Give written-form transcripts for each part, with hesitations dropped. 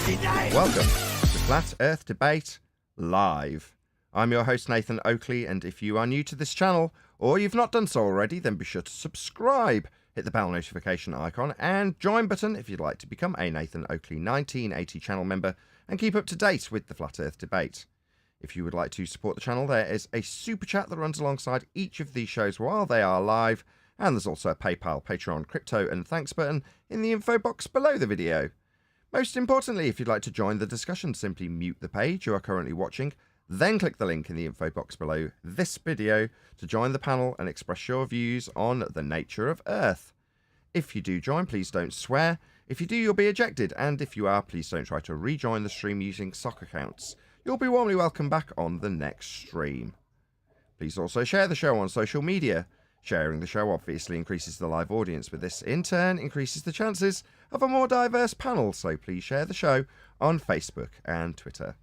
Welcome to Flat Earth Debate Live. I'm your host Nathan Oakley, and if you are new to this channel, or you've not done so already, then be sure to subscribe, hit the bell notification icon, and join button if you'd like to become a Nathan Oakley 1980 channel member and keep up to date with the Flat Earth Debate. If you would like to support the channel, there is a super chat that runs alongside each of these shows while they are live, and there's also a PayPal, Patreon, crypto and thanks button in the info box below the video. Most importantly, if you'd like to join the discussion, simply mute the page you are currently watching, then click the link in the info box below this video to join the panel and express your views on the nature of Earth. If you do join, please don't swear. If you do, you'll be ejected, and if you are, please don't try to rejoin the stream using sock accounts. You'll be warmly welcome back on the next stream. Please also share the show on social media. Sharing the show obviously increases the live audience, but this in turn increases the chances of a more diverse panel, so please share the show on Facebook and Twitter.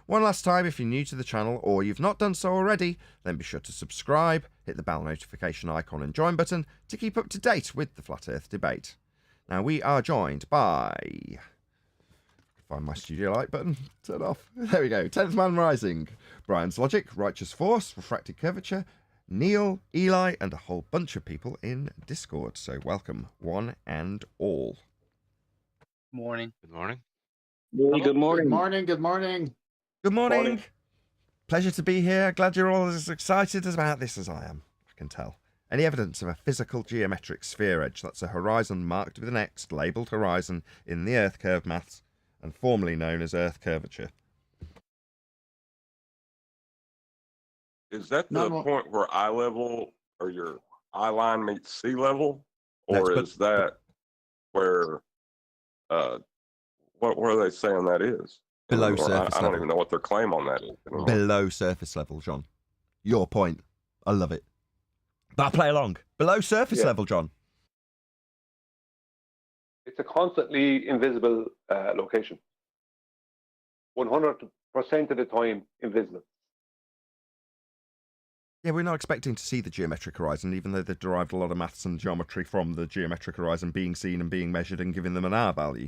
One last time, if you're new to the channel or you've not done so already, then be sure to subscribe, hit the bell notification icon and join button to keep up to date with the Flat Earth Debate. Now we are joined by... Find my studio light button, turn off. There we go, 10th Man Rising, Brian's Logic, Righteous Force, Refracted Curvature, Neil, Eli, and a whole bunch of people in Discord. So welcome, one and all. Morning. Good morning. Good morning. Good morning. Good morning. Good morning. Pleasure to be here. Glad you're all as excited about this as I am. I can tell. Any evidence of a physical geometric sphere edge, that's a horizon marked with an X, labelled horizon in the Earth curve maths, and formerly known as Earth curvature. Is that the point where eye level or your eye line meets sea level? Or is that where, what are they saying that is? Below surface level. I don't even know what their claim on that is anymore. Below surface level, John. Your point. I love it. But I'll play along. Below surface level, John. It's a constantly invisible location. 100% of the time invisible. Yeah, we're not expecting to see the geometric horizon, even though they've derived a lot of maths and geometry from the geometric horizon being seen and being measured and giving them an R value.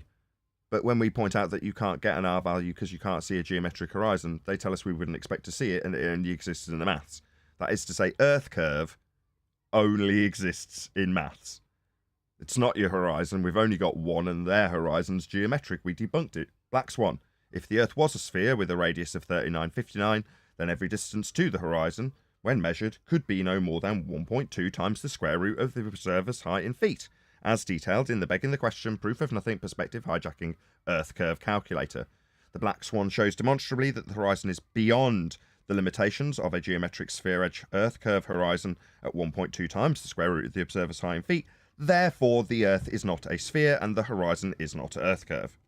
But when we point out that you can't get an R value because you can't see a geometric horizon, they tell us we wouldn't expect to see it and it only exists in the maths. That is to say, Earth curve only exists in maths. It's not your horizon. We've only got one, and their horizon's geometric. We debunked it. Black Swan. If the Earth was a sphere with a radius of 3959, then every distance to the horizon, when measured, could be no more than 1.2 times the square root of the observer's height in feet, as detailed in the Begging the Question Proof of Nothing Perspective Hijacking Earth Curve Calculator. The Black Swan shows demonstrably that the horizon is beyond the limitations of a geometric sphere edge Earth curve horizon at 1.2 times the square root of the observer's height in feet. Therefore, the Earth is not a sphere and the horizon is not Earth curve.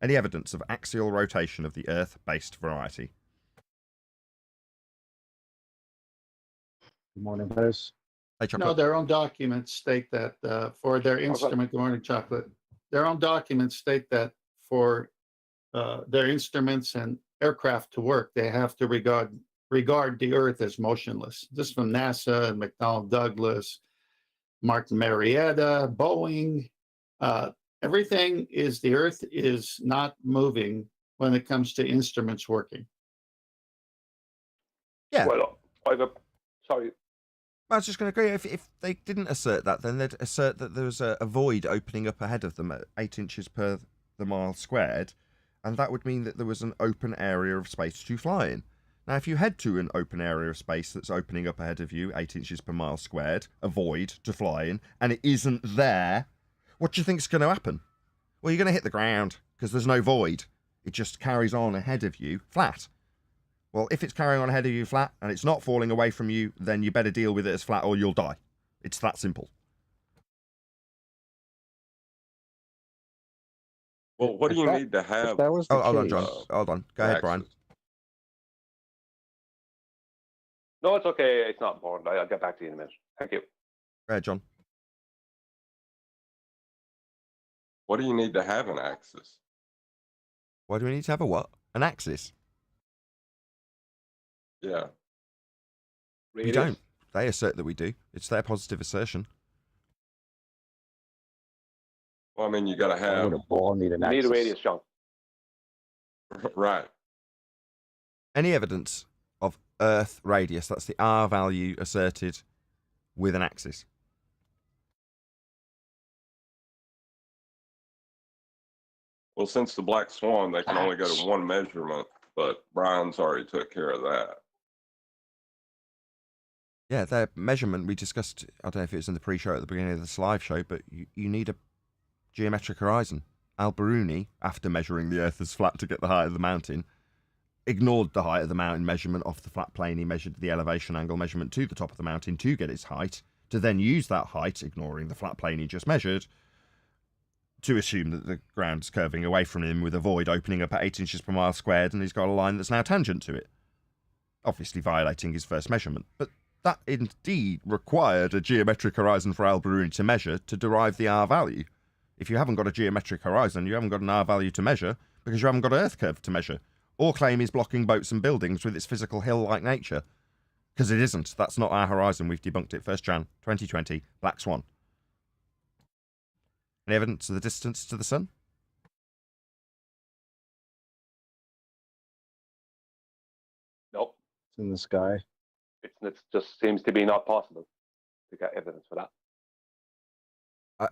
Any evidence of axial rotation of the Earth-based variety? Good morning, guys. Hey, No, their own documents state that for their instrument, good morning, Chocolate. Their own documents state that for their instruments and aircraft to work, they have to regard the Earth as motionless. This is from NASA and McDonnell Douglas, Martin Marietta, Boeing. Everything is the Earth is not moving when it comes to instruments working. Yeah. Well, sorry. I was just going to agree. If they didn't assert that, then they'd assert that there was a void opening up ahead of them at 8 inches per the mile squared, and that would mean that there was an open area of space to fly in. Now, if you head to an open area of space that's opening up ahead of you, 8 inches per mile squared, a void to fly in, and it isn't there, what do you think's going to happen? Well, you're going to hit the ground, because there's no void. It just carries on ahead of you, flat. Well, if it's carrying on ahead of you flat, and it's not falling away from you, then you better deal with it as flat or you'll die. It's that simple. Well, what do you need to have? That was the hold on, case. John. Hold on. Go ahead, Brian. No, it's okay. It's not important. I'll get back to you in a minute. Thank you. Go ahead, John. What do you need to have an axis? Why do we need to have a what? An axis? Yeah. We don't. They assert that we do. It's their positive assertion. Well, I mean, you got to have. Would a ball need an Need a axis? radius, John. Right. Any evidence of Earth radius, that's the R value asserted with an axis. Well, since the black swan, they can only go to one measurement, but Brian's already took care of that. Yeah, their measurement we discussed, I don't know if it was in the pre-show at the beginning of this live show, but you need a geometric horizon. Al-Biruni, after measuring the Earth as flat to get the height of the mountain, ignored the height of the mountain measurement off the flat plane. He measured the elevation angle measurement to the top of the mountain to get its height, to then use that height, ignoring the flat plane he just measured, to assume that the ground's curving away from him with a void opening up at 8 inches per mile squared, and he's got a line that's now tangent to it. Obviously violating his first measurement. But that indeed required a geometric horizon for Al-Biruni to measure to derive the R value. If you haven't got a geometric horizon, you haven't got an R value to measure because you haven't got an Earth curve to measure. Or claim he's blocking boats and buildings with its physical hill-like nature. Because it isn't. That's not our horizon. We've debunked it. 1st Jan 2020, Black Swan. Any evidence of the distance to the sun? Nope. It's in the sky. It just seems to be not possible to get evidence for that.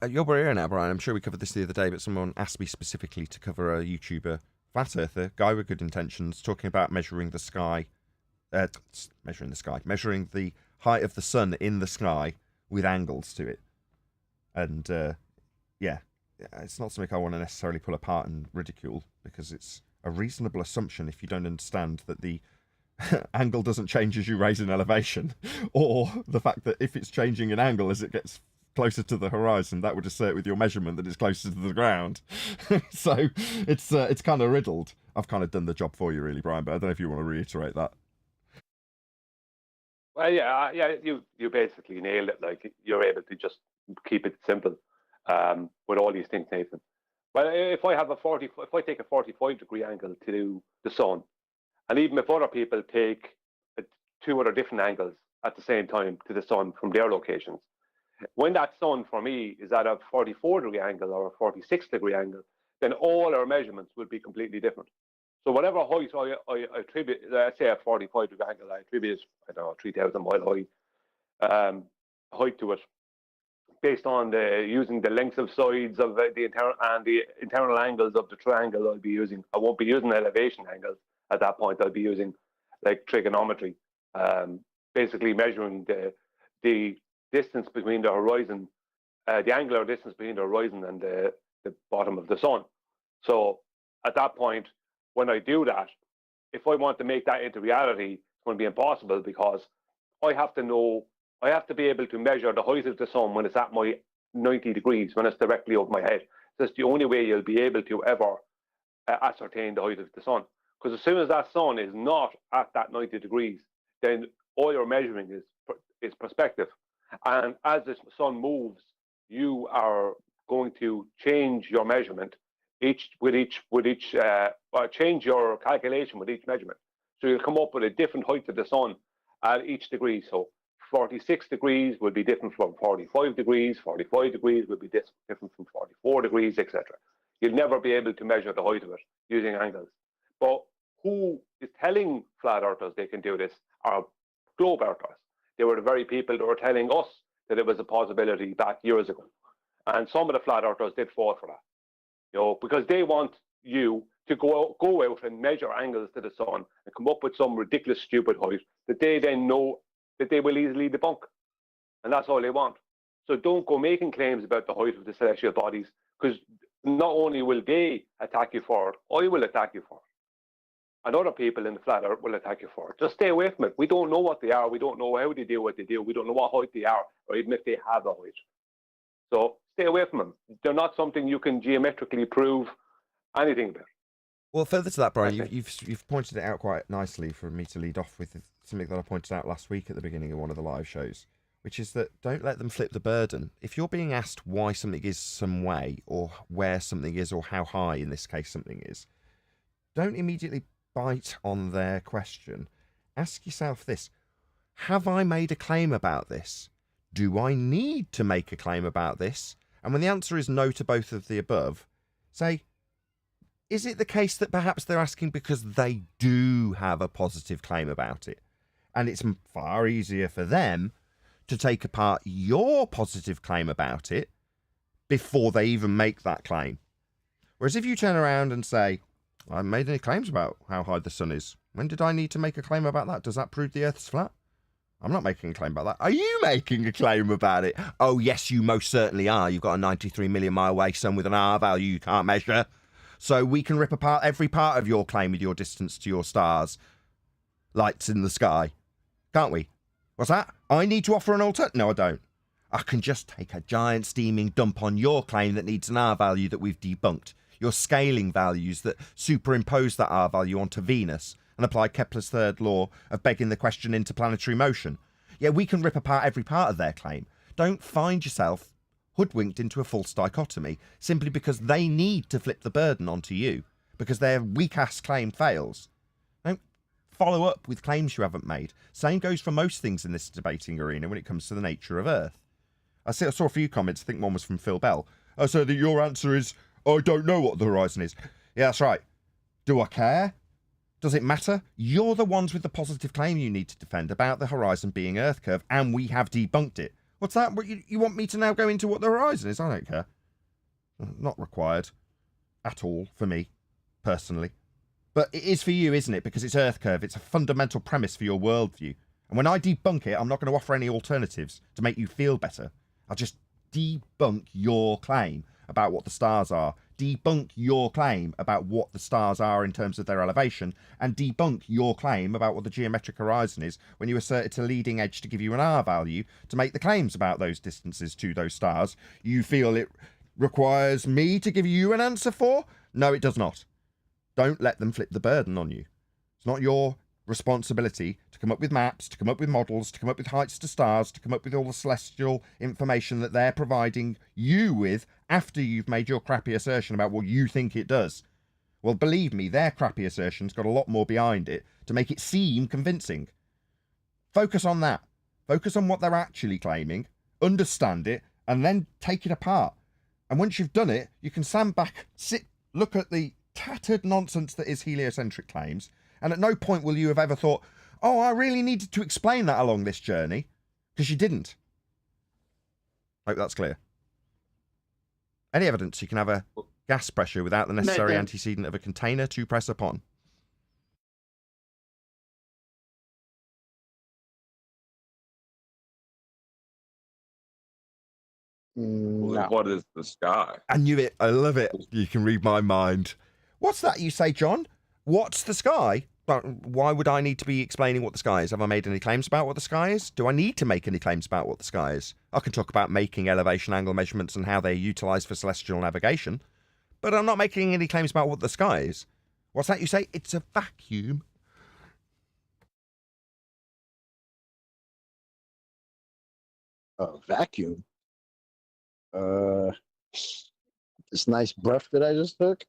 You're here now, Brian. I'm sure we covered this the other day, but someone asked me specifically to cover a YouTuber, flat earther, guy with good intentions, talking about measuring the sky, measuring the height of the sun in the sky with angles to it. And yeah, it's not something I want to necessarily pull apart and ridicule, because it's a reasonable assumption if you don't understand that the angle doesn't change as you raise in elevation, or the fact that if it's changing in angle as it gets closer to the horizon, that would assert with your measurement that it's closer to the ground. So it's kind of riddled. I've kind of done the job for you, really, Brian, but I don't know if you want to reiterate that. Well, yeah, you basically nailed it. Like, you're able to just keep it simple with all these things, Nathan. Well, if I take a 45-degree angle to the sun, and even if other people take 2 other different angles at the same time to the sun from their locations, when that sun for me is at a 44-degree angle or a 46-degree angle, then all our measurements will be completely different. So whatever height I attribute, let's say a 45-degree angle, I attribute, I don't know, 3,000 mile height to it, based on using the lengths of sides of the internal angles of the triangle I'll be using. I won't be using elevation angles at that point. I'll be using like trigonometry, basically measuring the distance between the horizon, the angular distance between the horizon and the bottom of the sun. So at that point, when I do that, if I want to make that into reality, it's going to be impossible, because I have to be able to measure the height of the sun when it's at my 90 degrees, when it's directly over my head. That's the only way you'll be able to ever ascertain the height of the sun. Because as soon as that sun is not at that 90 degrees, then all you're measuring is perspective. And as the sun moves, you are going to change your measurement change your calculation with each measurement. So you'll come up with a different height of the sun at each degree. So 46 degrees will be different from 45 degrees, 45 degrees will be different from 44 degrees, etc. You'll never be able to measure the height of it using angles. But who is telling flat earthers they can do this are globe earthers. They were the very people that were telling us that it was a possibility back years ago. And some of the flat earthers did fall for that, because they want you to go out and measure angles to the sun and come up with some ridiculous, stupid height that they then know that they will easily debunk. And that's all they want. So don't go making claims about the height of the celestial bodies, because not only will they attack you for it, I will attack you for it. And other people in the flat earth will attack you for it. Just stay away from it. We don't know what they are. We don't know how they do what they do. We don't know what height they are, or even if they have a height. So stay away from them. They're not something you can geometrically prove anything about. Well, further to that, Brian, you've pointed it out quite nicely for me to lead off with something that I pointed out last week at the beginning of one of the live shows, which is that don't let them flip the burden. If you're being asked why something is some way, or where something is, or how high, in this case, something is, don't immediately bite on their question. Ask yourself this: have I made a claim about this? Do I need to make a claim about this? And when the answer is no to both of the above, say, is it the case that perhaps they're asking because they do have a positive claim about it? And it's far easier for them to take apart your positive claim about it before they even make that claim. Whereas if you turn around and say, I haven't made any claims about how high the sun is. When did I need to make a claim about that? Does that prove the Earth's flat? I'm not making a claim about that. Are you making a claim about it? Oh, yes, you most certainly are. You've got a 93 million mile away sun with an R value you can't measure. So we can rip apart every part of your claim with your distance to your stars. Lights in the sky. Can't we? What's that? I need to offer an alternative? No, I don't. I can just take a giant steaming dump on your claim that needs an R value that we've debunked. Your scaling values that superimpose that R value onto Venus and apply Kepler's third law of begging the question interplanetary motion. Yeah, we can rip apart every part of their claim. Don't find yourself hoodwinked into a false dichotomy simply because they need to flip the burden onto you because their weak-ass claim fails. Don't follow up with claims you haven't made. Same goes for most things in this debating arena when it comes to the nature of Earth. I saw a few comments. I think one was from Phil Bell. Oh, so that your answer is, I don't know what the horizon is. Yeah, that's right. Do I care? Does it matter? You're the ones with the positive claim you need to defend about the horizon being Earth curve, and we have debunked it. What's that? You want me to now go into what the horizon is? I don't care. Not required. At all, for me, personally. But it is for you, isn't it? Because it's Earth curve. It's a fundamental premise for your worldview. And when I debunk it, I'm not going to offer any alternatives to make you feel better. I'll just debunk your claim about what the stars are, debunk your claim about what the stars are in terms of their elevation, and debunk your claim about what the geometric horizon is when you assert it's a leading edge to give you an R value to make the claims about those distances to those stars you feel it requires me to give you an answer for? No, it does not. Don't let them flip the burden on you. It's not your responsibility to come up with maps, to come up with models, to come up with heights to stars, to come up with all the celestial information that they're providing you with after you've made your crappy assertion about what you think it does. Well, believe me, their crappy assertion's got a lot more behind it to make it seem convincing. Focus on that. Focus on what they're actually claiming, understand it, and then take it apart. And once you've done it, you can stand back, look at the tattered nonsense that is heliocentric claims, and at no point will you have ever thought, oh, I really needed to explain that along this journey, because you didn't. Hope that's clear. Any evidence you can have a gas pressure without the necessary antecedent of a container to press upon? No. What is the sky? I knew it. I love it. You can read my mind. What's that you say, John? What's the sky? Why would I need to be explaining what the sky is? Have I made any claims about what the sky is? Do I need to make any claims about what the sky is? I can talk about making elevation angle measurements and how they're utilised for celestial navigation, but I'm not making any claims about what the sky is. What's that you say? It's a vacuum. A vacuum? This nice breath that I just took,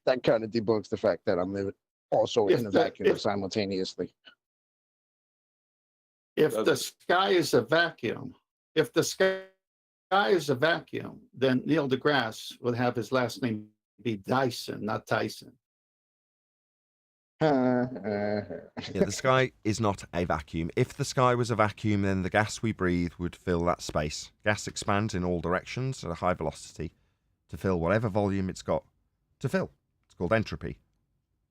that kind of debunks the fact that I'm also in a vacuum simultaneously. If the sky is a vacuum, then Neil deGrasse would have his last name be Dyson, not Tyson. Yeah, the sky is not a vacuum. If the sky was a vacuum, then the gas we breathe would fill that space. Gas expands in all directions at a high velocity to fill whatever volume it's got to fill. It's called entropy.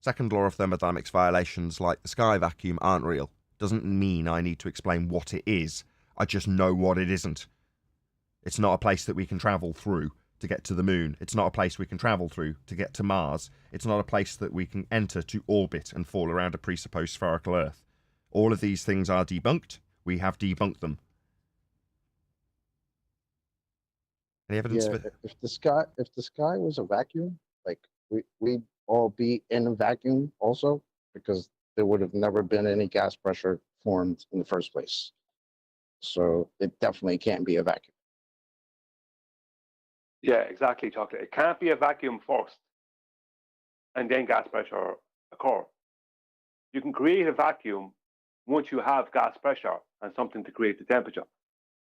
Second law of thermodynamics violations like the sky vacuum aren't real. Doesn't mean I need to explain what it is. I just know what it isn't. It's not a place that we can travel through to get to the moon. It's not a place we can travel through to get to Mars. It's not a place that we can enter to orbit and fall around a presupposed spherical Earth. All of these things are debunked. We have debunked them. Any evidence of it? If the sky was a vacuum, like we'd all be in a vacuum also, because there would have never been any gas pressure formed in the first place. So it definitely can't be a vacuum. Yeah, exactly, Chocolate. It can't be a vacuum first and then gas pressure occur. You can create a vacuum once you have gas pressure and something to create the temperature.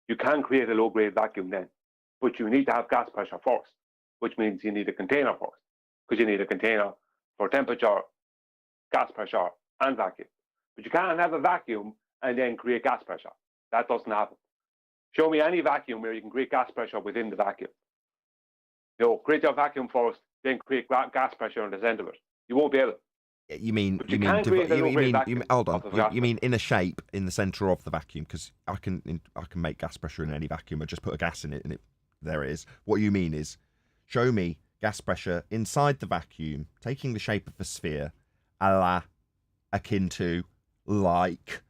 You can create a low-grade vacuum then, but you need to have gas pressure first, which means you need a container first. because you need a container for temperature, gas pressure, and vacuum. But you can't have a vacuum and then create gas pressure. That doesn't happen. Show me any vacuum where you can create gas pressure within the vacuum. Create your vacuum first, then create gas pressure in the center of it. You won't be able to. Hold on. You mean in a shape in the center of the vacuum? Because I can make gas pressure in any vacuum. I just put a gas in it, and there it is. What you mean is, show me gas pressure inside the vacuum, taking the shape of a sphere, akin to like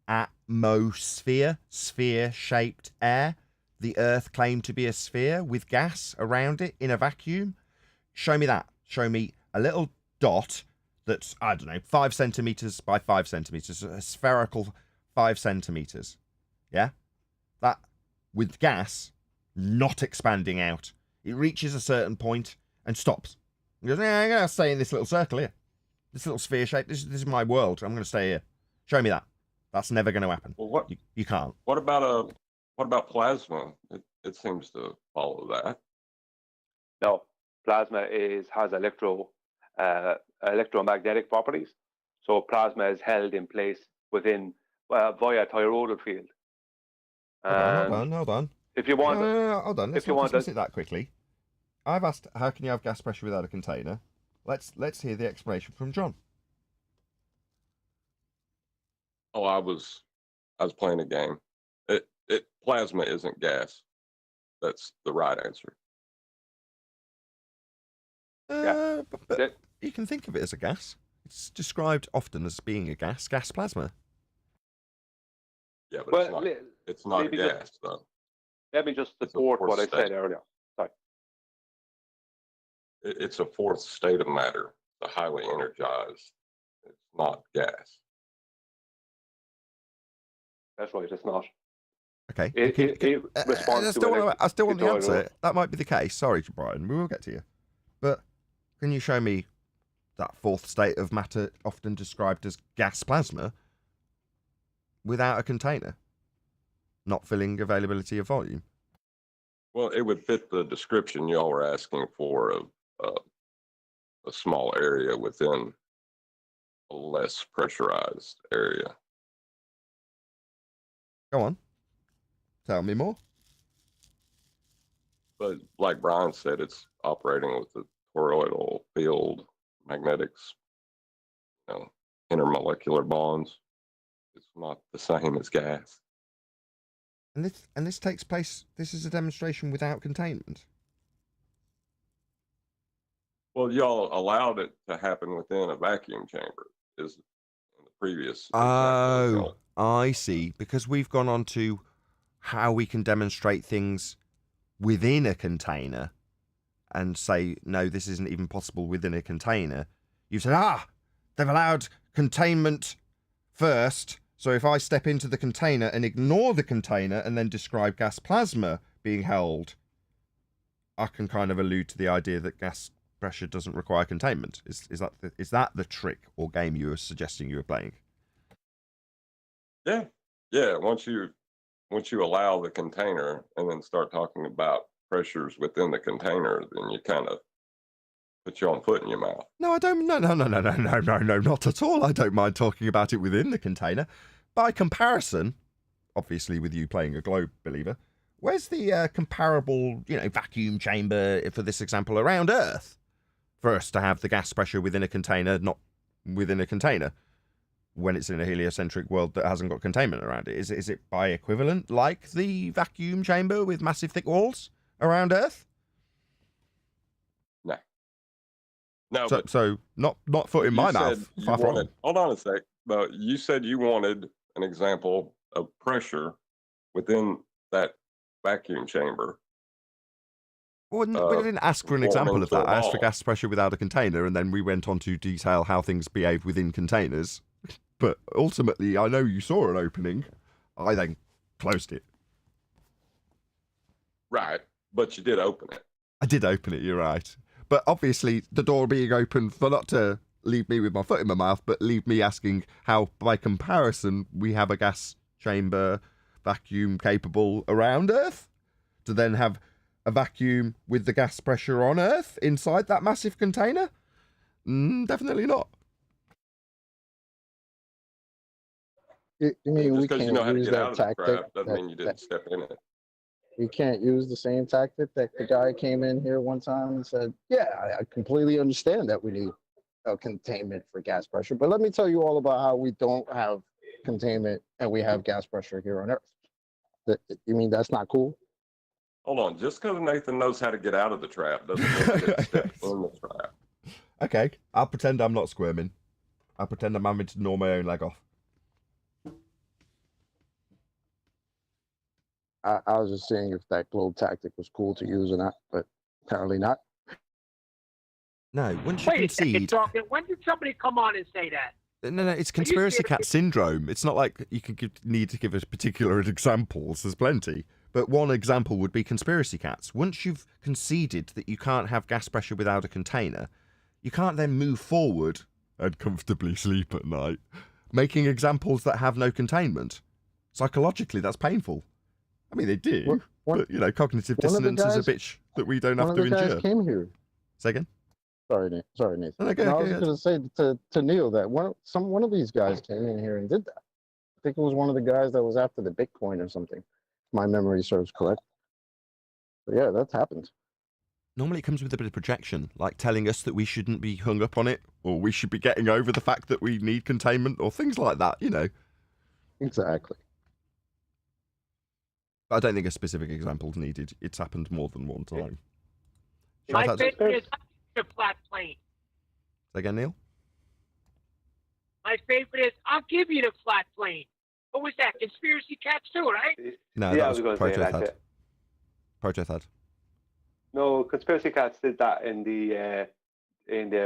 atmosphere, sphere-shaped air. The Earth claimed to be a sphere with gas around it in a vacuum. Show me that. Show me a little dot that's, I don't know, 5 centimeters by 5 centimeters, a spherical 5 centimeters. Yeah? That, with gas, not expanding out. It reaches a certain point and stops. It goes, I'm going to stay in this little circle here. This little sphere shape. This is my world. I'm going to stay here. Show me that. That's never going to happen. Well, you can't. What about plasma? It seems to follow that. No, plasma has electromagnetic properties. So plasma is held in place within via toroidal field. Hold on. If you want, hold on. Let's discuss it that quickly. I've asked, how can you have gas pressure without a container? Let's hear the explanation from John. Oh, I was playing a game. Plasma isn't gas. That's the right answer. But you can think of it as a gas. It's described often as being a gas plasma. Yeah, but it's not a gas, though. Let me just support what I said earlier. Sorry. It's a fourth state of matter, the highly energized. It's not gas. That's right, it's not. Okay. It responds I still want the answer. That might be the case. Sorry, Brian. We will get to you. But can you show me that fourth state of matter often described as gas plasma without a container? Not filling availability of volume? Well, it would fit the description y'all were asking for of a small area within a less pressurized area. Go on. Tell me more. But like Brian said, it's operating with the toroidal field, magnetics, intermolecular bonds. It's not the same as gas. And this takes place. This is a demonstration without containment. Well, y'all allowed it to happen within a vacuum chamber. Is in the previous. Oh, I see. Because we've gone on to how we can demonstrate things within a container and say, no, this isn't even possible within a container. You said, they've allowed containment first. So if I step into the container and ignore the container and then describe gas plasma being held, I can kind of allude to the idea that gas pressure doesn't require containment. Is that the trick or game you were suggesting you were playing? Yeah. Once you allow the container and then start talking about pressures within the container, then you kind of put your own foot in your mouth. No, I don't. No, not at all. I don't mind talking about it within the container. By comparison, obviously with you playing a globe believer, where's the comparable, vacuum chamber for this example around Earth for us to have the gas pressure within a container, not within a container, when it's in a heliocentric world that hasn't got containment around it? Is it by equivalent like the vacuum chamber with massive thick walls around Earth? No. So not foot in my mouth. Far from. Hold on a sec. But you said you wanted an example of pressure within that vacuum chamber. Well, we didn't ask for an example of that. I asked for gas pressure without a container, and then we went on to detail how things behave within containers. But ultimately, I know you saw an opening. I then closed it. Right, but you did open it. I did open it, you're right. But obviously, the door being open for not to leave me with my foot in my mouth, but leave me asking how, by comparison, we have a gas chamber vacuum capable around Earth to then have a vacuum with the gas pressure on Earth inside that massive container? Definitely not. You mean we Just because you can't know how to use get out that of the tactic? trap doesn't mean you didn't step in it. We can't use the same tactic that the guy came in here one time and said, yeah, I completely understand that we need a containment for gas pressure, but let me tell you all about how we don't have containment and we have gas pressure here on Earth. You mean that's not cool? Hold on, just because Nathan knows how to get out of the trap doesn't mean he didn't step in the trap. Okay, I'll pretend I'm not squirming. I'll pretend I'm having to gnaw my own leg off. I was just seeing if that globe tactic was cool to use or not, but apparently not. No, once you Wait a second, concede... Dawkins. When did somebody come on and say that? No, it's conspiracy cat syndrome. It's not like you can need to give us particular examples. There's plenty. But one example would be conspiracy cats. Once you've conceded that you can't have gas pressure without a container, you can't then move forward and comfortably sleep at night, making examples that have no containment. Psychologically, that's painful. I mean, they do, but, you know, cognitive dissonance is a bitch that we don't have to endure. One of the guys came here. Say again? Sorry, Nathan. No, I was going to say to Neil that one of these guys came in here and did that. I think it was one of the guys that was after the Bitcoin or something. If my memory serves correct. But yeah, that's happened. Normally it comes with a bit of projection, like telling us that we shouldn't be hung up on it, or we should be getting over the fact that we need containment, or things like that, you know. Exactly. I don't think a specific example is needed. It's happened more than one time. My Shout out to... favorite is a flat plane. Say again, Neil? My favorite is I'll give you the flat plane. What was that? Conspiracy cats too, right? No, Yeah, that was going to say that's Protothad. it. Protothad. No, conspiracy cats did that in the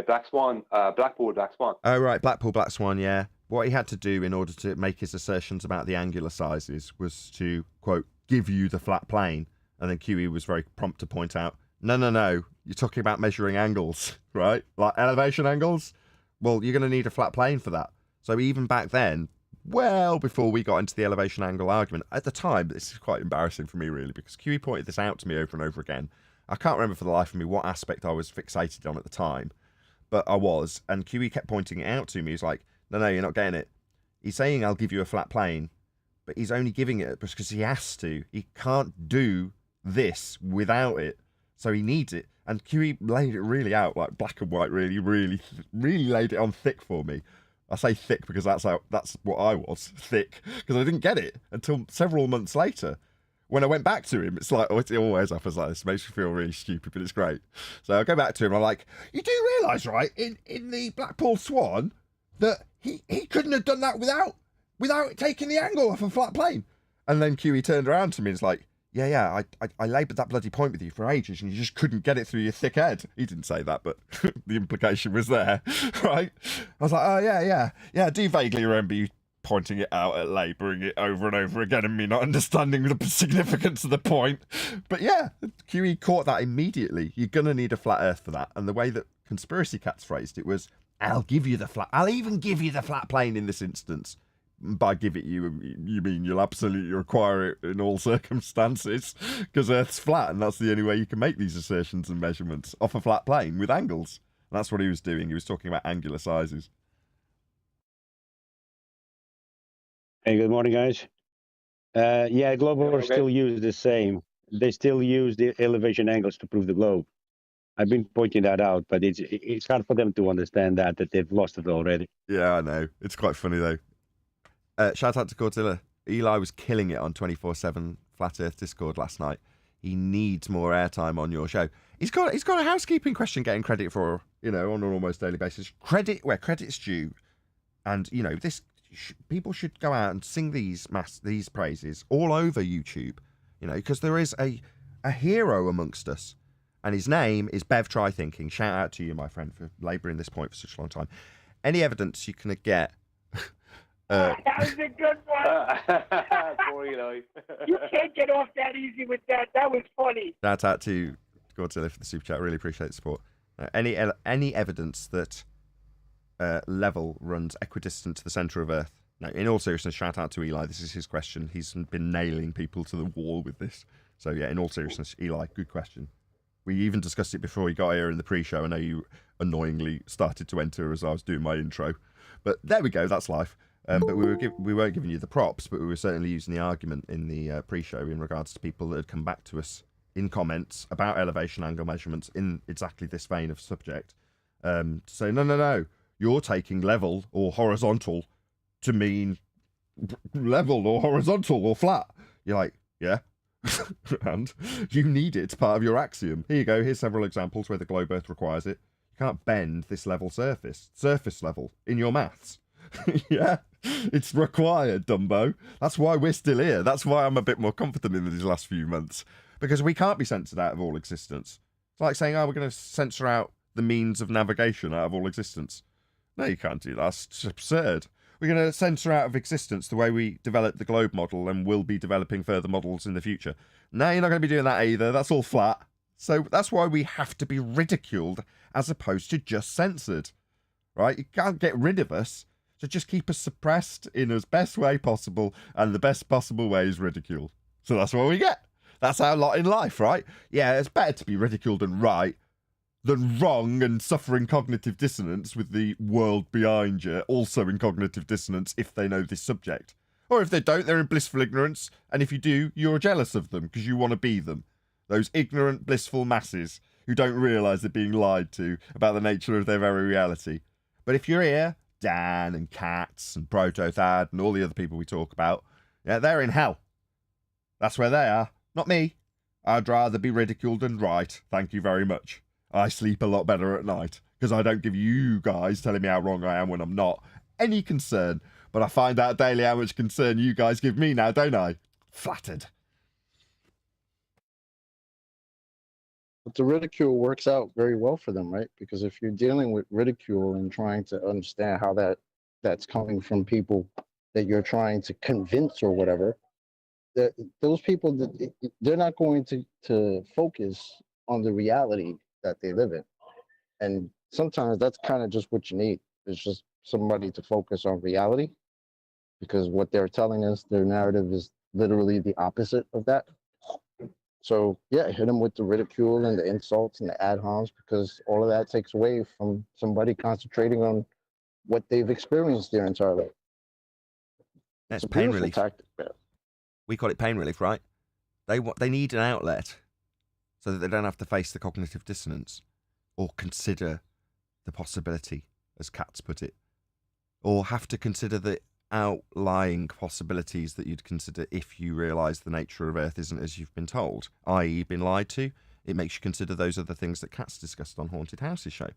Black Swan, Blackpool Black Swan. Oh, right, Blackpool Black Swan, yeah. What he had to do in order to make his assertions about the angular sizes was to, quote, give you the flat plane. And then QE was very prompt to point out, no, you're talking about measuring angles, right? Like elevation angles? Well, you're going to need a flat plane for that. So even back then, well before we got into the elevation angle argument, at the time, this is quite embarrassing for me really, because QE pointed this out to me over and over again. I can't remember for the life of me what aspect I was fixated on at the time, but I was, and QE kept pointing it out to me. He's like, no, you're not getting it. He's saying I'll give you a flat plane, but he's only giving it because he has to. He can't do this without it, so he needs it. And QE laid it really out, like black and white, really laid it on thick for me. I say thick because that's what I was, thick, because I didn't get it until several months later. When I went back to him, it's like, it always happens like this. It makes me feel really stupid, but it's great. So I go back to him, I'm like, you do realise, right, in the Blackpool Swan, that he couldn't have done that without taking the angle off a flat plane. And then QE turned around to me and was like, yeah, I laboured that bloody point with you for ages and you just couldn't get it through your thick head. He didn't say that, but the implication was there, right? I was like, oh, yeah, I do vaguely remember you pointing it out at labouring it over and over again and me not understanding the significance of the point. But yeah, QE caught that immediately. You're going to need a flat earth for that. And the way that Conspiracy Cats phrased it was, I'll even give you the flat plane in this instance. By give it you mean you'll absolutely require it in all circumstances because Earth's flat and that's the only way you can make these assertions and measurements off a flat plane with angles. And that's what he was doing. He was talking about angular sizes. Hey, good morning, guys. Yeah, globe warriors still use the same. They still use the elevation angles to prove the globe. I've been pointing that out, but it's hard for them to understand that they've lost it already. Yeah, I know. It's quite funny though. Shout out to Godzilla. Eli was killing it on 24/7 Flat Earth Discord last night. He needs more airtime on your show. He's got a housekeeping question getting credit for, on an almost daily basis. Credit where credit's due, and people should go out and sing these praises all over YouTube. Because there is a hero amongst us, and his name is Bev Try Thinking. Shout out to you, my friend, for labouring this point for such a long time. Any evidence you can get. That was a good one. Poor Eli. You can't get off that easy with that. That was funny. Shout out to Godzilla for the super chat. Really appreciate the support. Any evidence that level runs equidistant to the centre of Earth? No, in all seriousness, shout out to Eli. This is his question. He's been nailing people to the wall with this. So yeah, in all seriousness, Eli, good question. We even discussed it before we got here in the pre-show. I know you annoyingly started to enter as I was doing my intro, but there we go. That's life. But we weren't giving you the props, but we were certainly using the argument in the pre-show in regards to people that had come back to us in comments about elevation angle measurements in exactly this vein of subject. To say, no, you're taking level or horizontal to mean level or horizontal or flat. You're like, yeah. And you need it part of your axiom. Here you go. Here's several examples where the globe earth requires it. You can't bend this level surface level in your maths. Yeah, it's required, Dumbo. That's why we're still here. That's why I'm a bit more confident in these last few months, because we can't be censored out of all existence. It's like saying, oh, we're going to censor out the means of navigation out of all existence. No, you can't do that. It's absurd. We're going to censor out of existence the way we developed the globe model and will be developing further models in the future. No, you're not going to be doing that either. That's all flat. So that's why we have to be ridiculed as opposed to just censored. Right? You can't get rid of us. So just keep us suppressed in as best way possible, and the best possible way is ridicule. So that's what we get. That's our lot in life, right? Yeah, it's better to be ridiculed and right than wrong and suffering cognitive dissonance with the world behind you also in cognitive dissonance if they know this subject. Or if they don't, they're in blissful ignorance, and if you do, you're jealous of them because you want to be them. Those ignorant, blissful masses who don't realise they're being lied to about the nature of their very reality. But if you're here, Dan and Katz and Protothad and all the other people we talk about, yeah, they're in hell. That's where they are, not me. I'd rather be ridiculed and right, thank you very much. I sleep a lot better at night because I don't give you guys telling me how wrong I am when I'm not any concern. But I find out daily how much concern you guys give me now, don't I? Flattered. But the ridicule works out very well for them, right? Because if you're dealing with ridicule and trying to understand how that's coming from people that you're trying to convince or whatever, those people, they're not going to focus on the reality that they live in. And sometimes that's kind of just what you need. It's just somebody to focus on reality, because what they're telling us, their narrative is literally the opposite of that. So yeah, hit them with the ridicule and the insults and the ad homs, because all of that takes away from somebody concentrating on what they've experienced their entire life. That's It's a pain beautiful relief. tactic, man. We call it pain relief, right? They need an outlet so that they don't have to face the cognitive dissonance or consider the possibility, as Katz put it, or have to consider the outlying possibilities that you'd consider if you realise the nature of Earth isn't as you've been told, i.e. been lied to. It makes you consider those other things that Katz discussed on Haunted Houses show.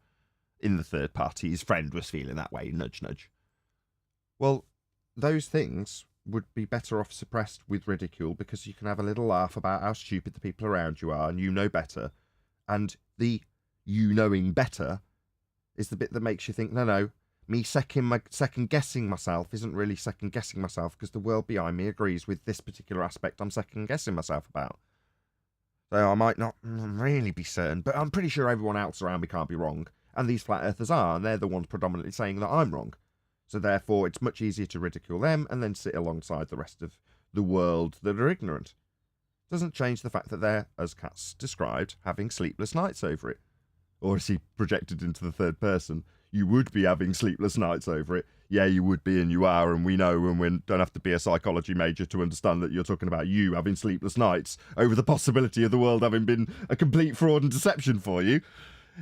In the third party, his friend was feeling that way, nudge, nudge. Well, those things would be better off suppressed with ridicule, because you can have a little laugh about how stupid the people around you are and you know better. And the you knowing better is the bit that makes you think, no, me second guessing myself isn't really second guessing myself, because the world behind me agrees with this particular aspect I'm second guessing myself about. So I might not really be certain, but I'm pretty sure everyone else around me can't be wrong. And these flat earthers are, and they're the ones predominantly saying that I'm wrong. So therefore, it's much easier to ridicule them and then sit alongside the rest of the world that are ignorant. Doesn't change the fact that they're, as Katz described, having sleepless nights over it. Or as he projected into the third person, you would be having sleepless nights over it. Yeah, you would be, and you are, and we know, and we don't have to be a psychology major to understand that you're talking about you having sleepless nights over the possibility of the world having been a complete fraud and deception for you.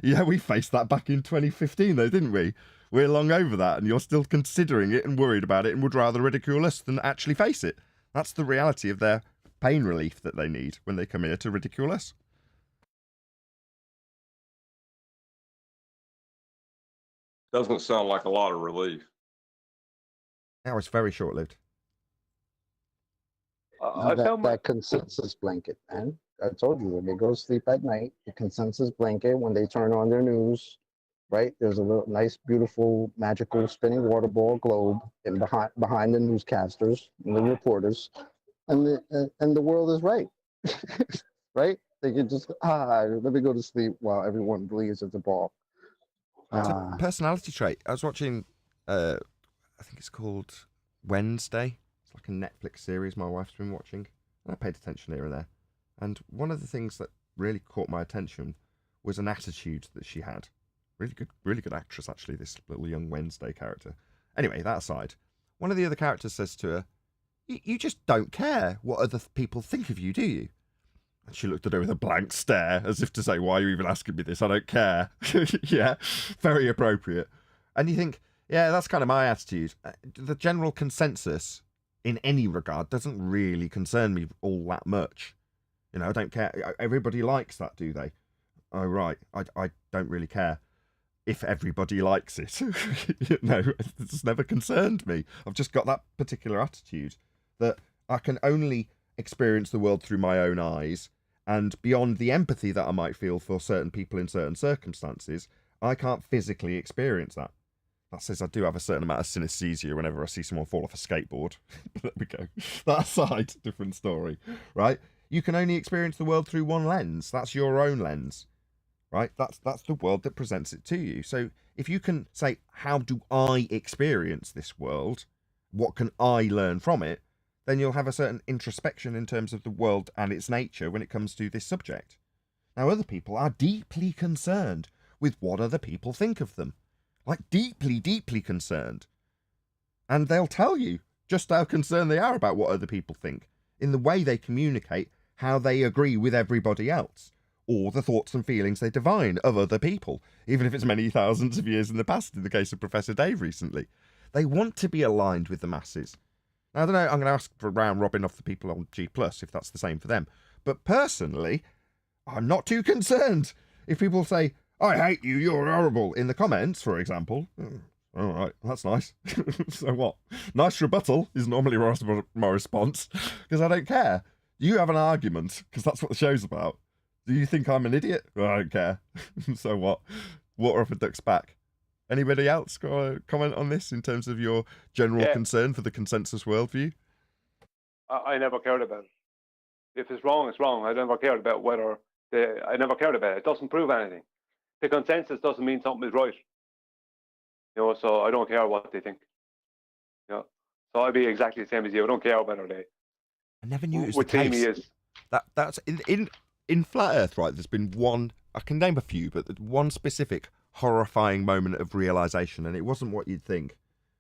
Yeah, we faced that back in 2015, though, didn't we? We're long over that, and you're still considering it and worried about it and would rather ridicule us than actually face it. That's the reality of their pain relief that they need when they come here to ridicule us. Doesn't sound like a lot of relief. Now it's very short-lived. That consensus blanket, man. I told you, when they go to sleep at night, the consensus blanket, when they turn on their news, right? There's a little nice, beautiful, magical spinning water ball globe in behind the newscasters and the reporters, and the world is right, right? They can just let me go to sleep while everyone believes it's a ball. It's a personality trait. I was watching, I think it's called Wednesday. It's like a Netflix series my wife's been watching. And I paid attention here and there. And one of the things that really caught my attention was an attitude that she had. Really good actress, actually, this little young Wednesday character. Anyway, that aside, one of the other characters says to her, you just don't care what other people think of you, do you? And she looked at her with a blank stare, as if to say, why are you even asking me this? I don't care. Yeah, very appropriate. And you think, yeah, that's kind of my attitude. The general consensus in any regard doesn't really concern me all that much. You know, I don't care. Everybody likes that, do they? Oh, right. I don't really care if everybody likes it. You know, it's never concerned me. I've just got that particular attitude that I can only experience the world through my own eyes, and beyond the empathy that I might feel for certain people in certain circumstances, I can't physically experience that. That says I do have a certain amount of synesthesia whenever I see someone fall off a skateboard. There we go. That aside, different story, right? You can only experience the world through one lens. That's your own lens, right? That's the world that presents it to you. So if you can say, how do I experience this world? What can I learn from it? Then you'll have a certain introspection in terms of the world and its nature when it comes to this subject. Now, other people are deeply concerned with what other people think of them. Like, deeply, deeply concerned. And they'll tell you just how concerned they are about what other people think in the way they communicate how they agree with everybody else, or the thoughts and feelings they divine of other people, even if it's many thousands of years in the past, in the case of Professor Dave recently. They want to be aligned with the masses. Now, I don't know, I'm going to ask for a round robin off the people on G+, if that's the same for them. But personally, I'm not too concerned. If people say, I hate you, you're horrible, in the comments, for example, all right, that's nice. So what? Nice rebuttal is normally my response, because I don't care. You have an argument, because that's what the show's about. Do you think I'm an idiot? Well, I don't care. So what? Water off a duck's back. Anybody else got a comment on this in terms of your general concern for the consensus worldview? I never cared about it. If it's wrong, it's wrong. I never cared about whether I never cared about it. It doesn't prove anything. The consensus doesn't mean something is right. You know, so I don't care what they think. You know, so I'd be exactly the same as you. I don't care whether they. I never knew it was the case. That's in Flat Earth, right? There's been one. I can name a few, but one specific horrifying moment of realization, and it wasn't what you'd think.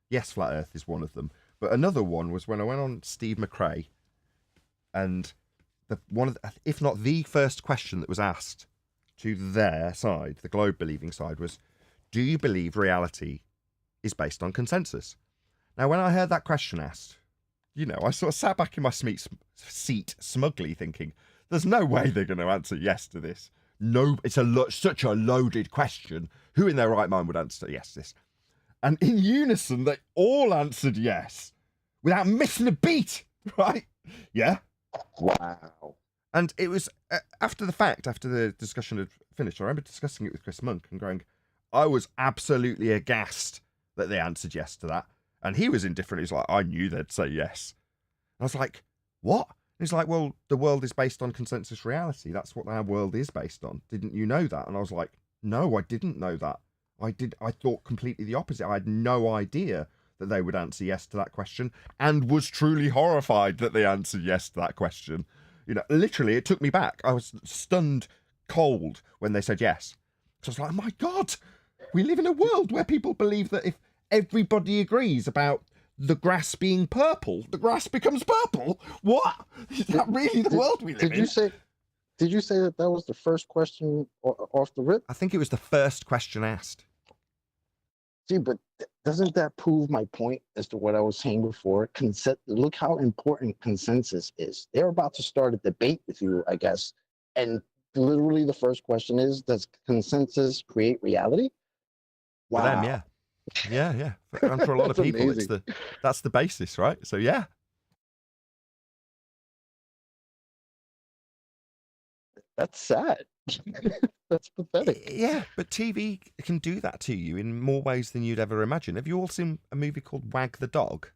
Yes, Flat Earth is one of them, but another one was when I went on Steve McRae, and if not the first question that was asked to their side, the globe believing side, was, do you believe reality is based on consensus? Now, when I heard that question asked, you know, I sort of sat back in my seat smugly thinking, there's no way they're going to answer yes to this. No, it's such a loaded question. Who in their right mind would answer yes to this? And in unison, they all answered yes, without missing a beat, right? Yeah. Wow. And it was after the discussion had finished, I remember discussing it with Chris Monk and going, I was absolutely aghast that they answered yes to that. And he was indifferent. He was like, I knew they'd say yes. And I was like, what? He's like, well, the world is based on consensus reality. That's what our world is based on. Didn't you know that? And I was like, no, I didn't know that. I thought completely the opposite. I had no idea that they would answer yes to that question, and was truly horrified that they answered yes to that question. You know, literally, it took me back. I was stunned cold when they said yes. So I was like, oh my God, we live in a world where people believe that if everybody agrees about the grass being purple, the grass becomes purple. What? Is that really the world we live in? Did you say that was the first question off the rip? I think it was the first question asked. See, but doesn't that prove my point as to what I was saying before? Look how important consensus is. They're about to start a debate with you, I guess. And literally the first question is, does consensus create reality? Wow. For them, yeah. Yeah. And for a lot of people, amazing. That's the basis, right? So yeah. That's sad. That's pathetic. Yeah, but TV can do that to you in more ways than you'd ever imagine. Have you all seen a movie called Wag the Dog?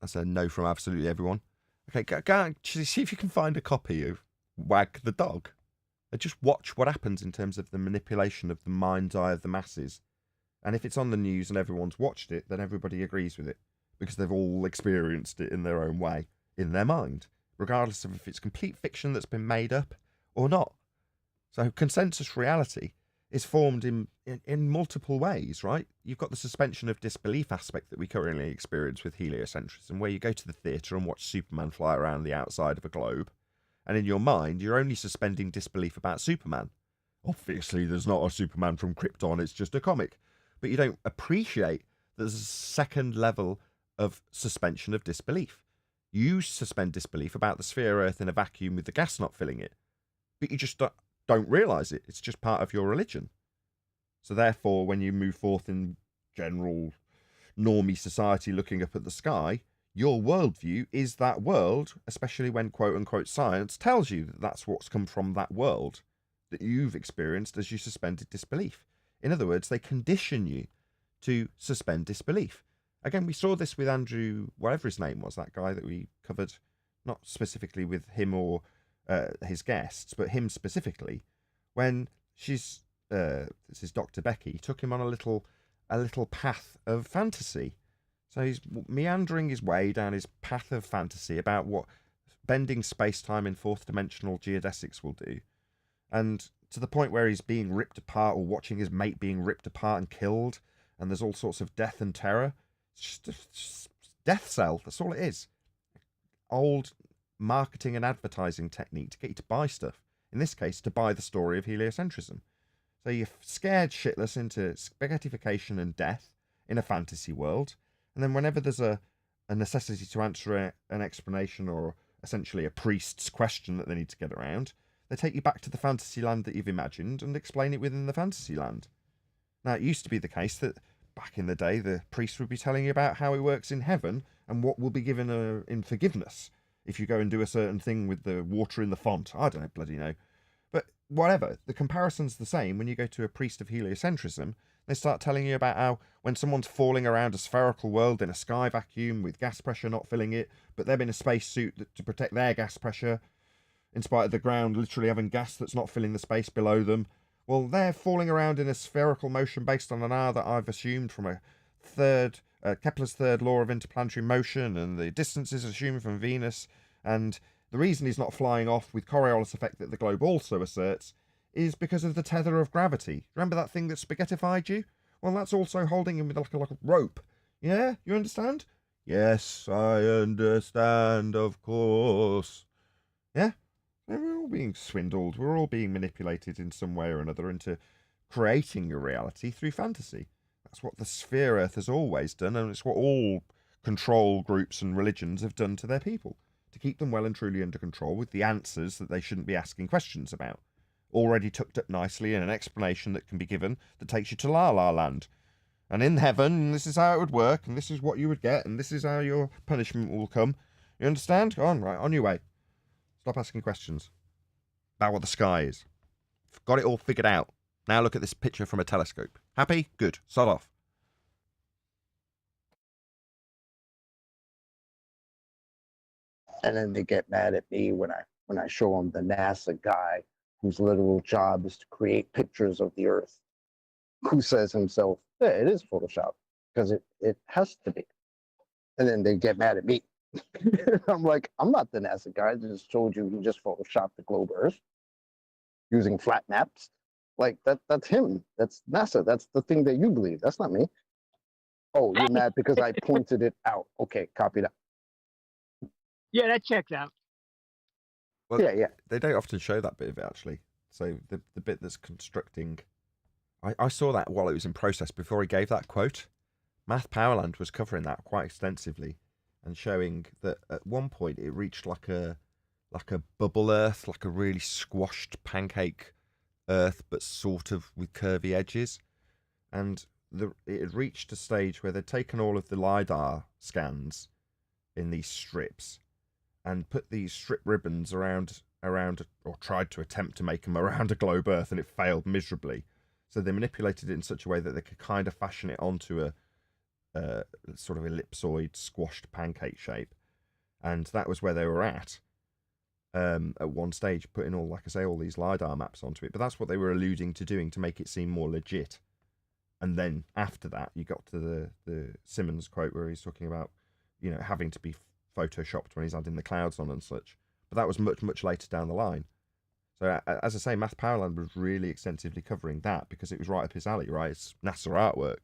That's a no from absolutely everyone. Okay, go see if you can find a copy of Wag the Dog. Just watch what happens in terms of the manipulation of the mind's eye of the masses. And if it's on the news and everyone's watched it, then everybody agrees with it. because they've all experienced it in their own way, in their mind, regardless of if it's complete fiction that's been made up or not. So consensus reality is formed in multiple ways, right? You've got the suspension of disbelief aspect that we currently experience with heliocentrism, where you go to the theatre and watch Superman fly around the outside of a globe, and in your mind, you're only suspending disbelief about Superman. Obviously, there's not a Superman from Krypton, it's just a comic. But you don't appreciate that there's a second level of suspension of disbelief. You suspend disbelief about the sphere Earth in a vacuum with the gas not filling it, but you just don't realise it. It's just part of your religion. So therefore, when you move forth in general normie society looking up at the sky, your worldview is that world, especially when quote-unquote science tells you that that's what's come from that world that you've experienced as you suspended disbelief. In other words, they condition you to suspend disbelief. Again, we saw this with Andrew, whatever his name was, that guy that we covered, not specifically with him or his guests, but him specifically, when this is Dr. Becky, took him on a little path of fantasy. So he's meandering his way down his path of fantasy about what bending space-time in fourth-dimensional geodesics will do. And to the point where he's being ripped apart or watching his mate being ripped apart and killed, and there's all sorts of death and terror. It's just death cell, that's all it is. Old marketing and advertising technique to get you to buy stuff. In this case, to buy the story of heliocentrism. So you're scared shitless into spaghettification and death in a fantasy world, and then whenever there's a necessity to answer an explanation or essentially a priest's question that they need to get around, they take you back to the fantasy land that you've imagined and explain it within the fantasy land. Now, it used to be the case that back in the day, the priest would be telling you about how it works in heaven and what will be given in forgiveness if you go and do a certain thing with the water in the font. I don't bloody know. But whatever, the comparison's the same when you go to a priest of heliocentrism. They start telling you about how when someone's falling around a spherical world in a sky vacuum with gas pressure not filling it, but they're in a spacesuit to protect their gas pressure, in spite of the ground literally having gas that's not filling the space below them. Well, they're falling around in a spherical motion based on an hour that I've assumed from Kepler's third law of interplanetary motion, and the distances assumed from Venus. And the reason he's not flying off with Coriolis effect that the globe also asserts is because of the tether of gravity. Remember that thing that spaghettified you? Well, that's also holding him with like a rope. Yeah? You understand? Yes, I understand, of course. Yeah? We're all being swindled. We're all being manipulated in some way or another into creating a reality through fantasy. That's what the sphere Earth has always done, and it's what all control groups and religions have done to their people, to keep them well and truly under control with the answers that they shouldn't be asking questions about, already tucked up nicely in an explanation that can be given that takes you to La La Land. And in heaven, this is how it would work, and this is what you would get, and this is how your punishment will come. You understand? Go on, right, on your way. Stop asking questions about what the sky is. Got it all figured out. Now look at this picture from a telescope. Happy? Good. Sod off. And then they get mad at me when I show them the NASA guy whose literal job is to create pictures of the Earth, who says himself, yeah, it is Photoshop, because it has to be. And then they get mad at me. I'm like, I'm not the NASA guy. I just told you he just photoshopped the globe Earth using flat maps. Like that's him. That's NASA. That's the thing that you believe. That's not me. Oh, you're mad because I pointed it out. Okay, copy that. Yeah, that checks out. Well, Yeah. They don't often show that bit of it, actually. So the bit that's constructing... I saw that while it was in process before he gave that quote. Math Powerland was covering that quite extensively and showing that at one point it reached like a bubble Earth, like a really squashed pancake Earth, but sort of with curvy edges. And it had reached a stage where they'd taken all of the LiDAR scans in these strips and put these strip ribbons around, or tried to attempt to make them around a globe Earth, and it failed miserably. So they manipulated it in such a way that they could kind of fashion it onto a sort of ellipsoid, squashed pancake shape. And that was where they were at one stage, putting all, like I say, all these LiDAR maps onto it. But that's what they were alluding to doing to make it seem more legit. And then after that, you got to the Simmons quote where he's talking about you know, having to be photoshopped when he's adding the clouds on and such. But that was much, much later down the line. So, as I say, Math Powerland was really extensively covering that because it was right up his alley, right? It's NASA artwork.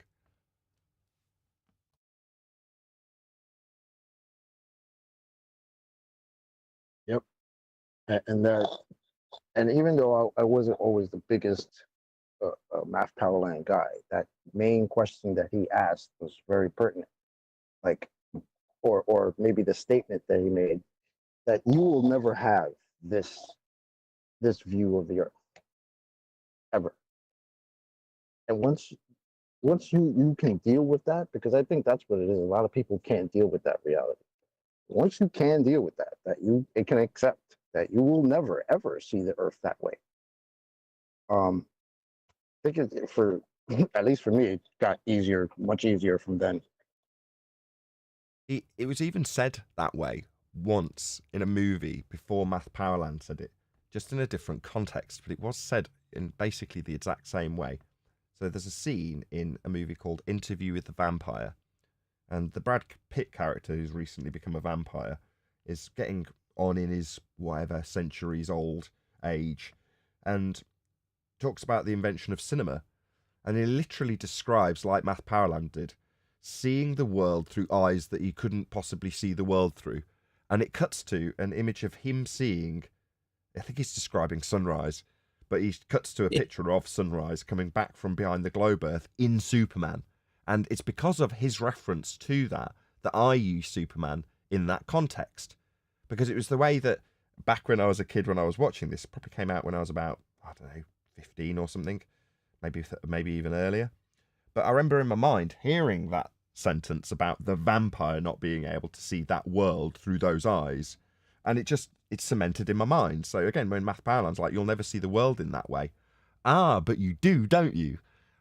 Yep. And even though I wasn't always the biggest Math Powerland guy, that main question that he asked was very pertinent. Like, or maybe the statement that he made that you will never have this view of the Earth ever. And once you can deal with that, because I think that's what it is. A lot of people can't deal with that reality. Once you can deal with that, it can accept that you will never ever see the Earth that way. I think for at least for me, it got easier, much easier from then. It was even said that way once in a movie before Math Powerland said it, just in a different context, but it was said in basically the exact same way. So there's a scene in a movie called Interview with the Vampire, and the Brad Pitt character, who's recently become a vampire, is getting on in his whatever centuries old age, and talks about the invention of cinema, and he literally describes, like Math Powerland did, seeing the world through eyes that he couldn't possibly see the world through. And it cuts to an image of him seeing, I think he's describing sunrise, but he cuts to a picture of sunrise coming back from behind the globe Earth in Superman. And it's because of his reference to that I use Superman in that context. Because it was the way that back when I was a kid, when I was watching this, probably came out when I was about, I don't know, 15 or something, maybe even earlier. But I remember in my mind hearing that sentence about the vampire not being able to see that world through those eyes, and it's cemented in my mind. So again, when Math Powerland's like, you'll never see the world in that way. But you do, don't you?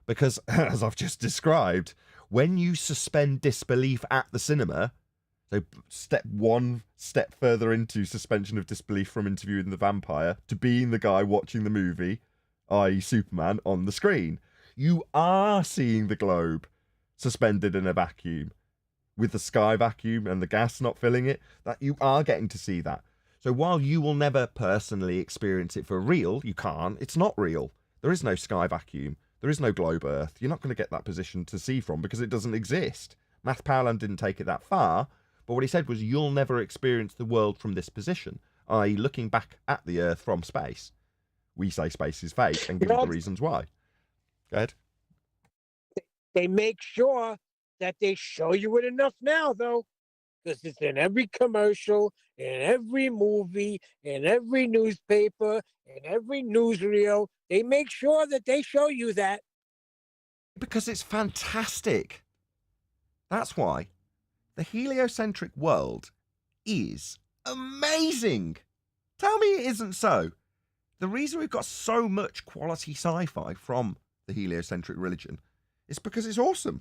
Because as I've just described, when you suspend disbelief at the cinema, so one step further into suspension of disbelief from interviewing the vampire to being the guy watching the movie, i.e. Superman, on the screen, you are seeing the globe suspended in a vacuum with the sky vacuum and the gas not filling it. That you are getting to see that. So while you will never personally experience it for real, you can't. It's not real. There is no sky vacuum. There is no globe Earth. You're not going to get that position to see from because it doesn't exist. Math Powerland didn't take it that far, but what he said was you'll never experience the world from this position, i.e. looking back at the Earth from space. We say space is fake and give you the reasons why. Go ahead. They make sure that they show you it enough now, though, because it's in every commercial, in every movie, in every newspaper, in every newsreel. They make sure that they show you that. Because it's fantastic. That's why. The heliocentric world is amazing. Tell me it isn't so. The reason we've got so much quality sci-fi from the heliocentric religion is because it's awesome.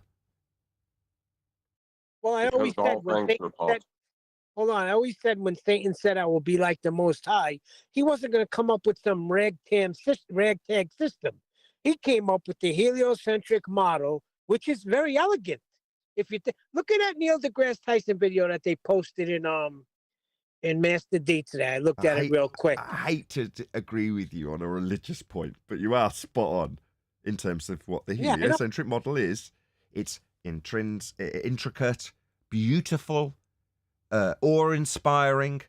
Well, I always said when Satan said, hold on, I always said when Satan said I will be like the Most High, he wasn't going to come up with some ragtag system. He came up with the heliocentric model, which is very elegant. If you look at that Neil deGrasse Tyson video that they posted in Master D today, I looked at it real quick. I hate to agree with you on a religious point, but you are spot on in terms of what the heliocentric model is. It's intricate, beautiful, awe-inspiring,